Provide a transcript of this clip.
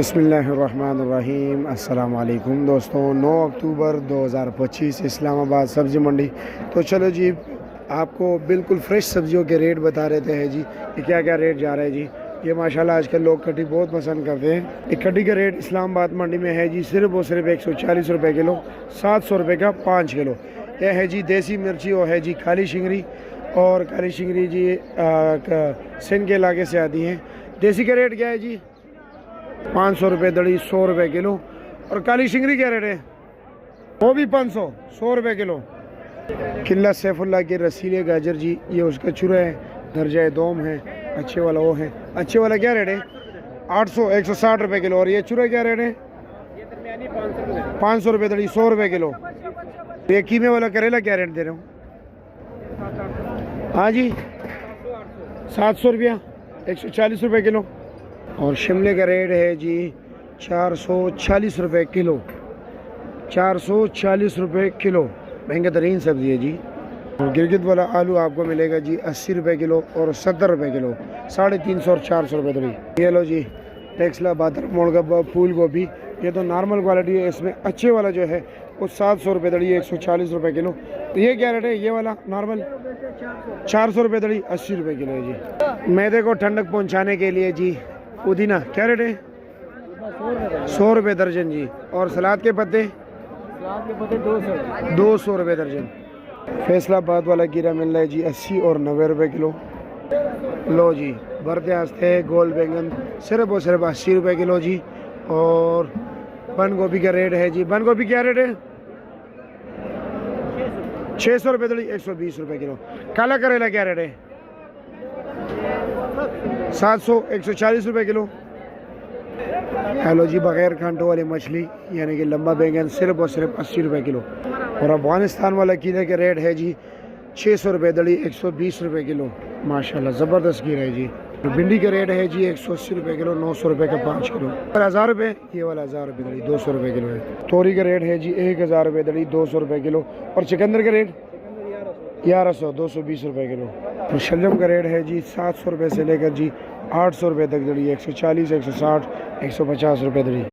बिस्मिल्लाहिर्रहमानिर्रहीम। अस्सलाम वालेकुम दोस्तों। 9 अक्टूबर 2025 इस्लामाबाद सब्ज़ी मंडी। तो चलो जी, आपको बिल्कुल फ्रेश सब्जियों के रेट बता देते हैं जी कि क्या क्या रेट जा रहा है जी। ये माशाल्लाह आजकल लोग कटी बहुत पसंद करते हैं। एक कटी का रेट इस्लामाबाद मंडी में है जी सिर्फ और सिर्फ 140 रुपये किलो, 700 रुपये का 5 किलो। यह है जी देसी मिर्ची और है जी काली शिंगरी। और काली शिंगरी जी सिंध के इलाके से आती हैं। देसी का रेट क्या है जी? 500 रुपये दड़ी, 100 रुपये किलो। और काली शिंगरी क्या रेट है? वो भी 500, 100 रुपये किलो। किला सैफुल्ला के रसीले गाजर जी, ये उसका चूरा है, दर्जा दोम है, अच्छे वाला वो है। अच्छे वाला क्या रेट है? 800, 160 रुपये किलो। और ये चूरा क्या रेट है? 500 रुपये दड़ी, 100 रुपये किलो। ये कीमे वाला करेला क्या रेट दे रहे हो? हाँ जी, 700 रुपया, 140 रुपये किलो। और शिमले का रेट है जी 440 रुपये किलो, 440 रुपये किलो। महंगा तरीन सब्ज़ी है जी। और गिरगित वाला आलू आपको मिलेगा जी 80 रुपये किलो और 70 रुपये किलो, 350 और 400 रुपये दरी। ये लो जी टेक्सला बादर मोड़ का फूल गोभी, ये तो नॉर्मल क्वालिटी है। इसमें अच्छे वाला जो है वो 700 रुपये दड़ी, 140 रुपये किलो। तो ये क्या रेट है? ये वाला नॉर्मल 400 रुपये दड़ी, 80 रुपये किलो है जी। मैदे को ठंडक पहुँचाने के लिए जी पुदीना क्या रेट है? 100 रुपये दर्जन जी। और सलाद के पत्ते 200 रुपये दर्जन। फैसलाबाद वाला कीड़ा मिल रहा है जी 80 और 90 रुपये किलो। लो जी भरते आस्ते गोल बैंगन सिर्फ और सिर्फ 80 रुपये किलो जी। और बंद गोभी का रेट है जी, बंद गोभी क्या रेट है? 600 रुपये दड़ी, 120 रुपये किलो। काला करेला क्या रेट है? 700, 140 रुपये किलो। हेलो जी बगैर कांटों वाली मछली यानी कि लंबा बैंगन सिर्फ और सिर्फ 80 रुपये किलो। और अफगानिस्तान वाला कीड़े का रेट है जी 600 रुपये दड़ी, 120 रुपये किलो। माशाल्लाह ज़बरदस्त कीड़ा है जी। भिंडी का रेट है जी 180 रुपये किलो, 900 रुपये का 5 किलो। और 1000 रुपये, ये वाला 1000 रुपये दड़ी, 200 रुपये किलो है। तोरी का रेट है जी 1000 रुपये दड़ी, 200 रुपये किलो। और चिकंदर का रेट 1100, 220 रुपये किलो। और शलजम का रेट है जी 700 रुपये से लेकर जी 800 रुपये तक दड़ी, 140, 160, 150 रुपये दड़ी।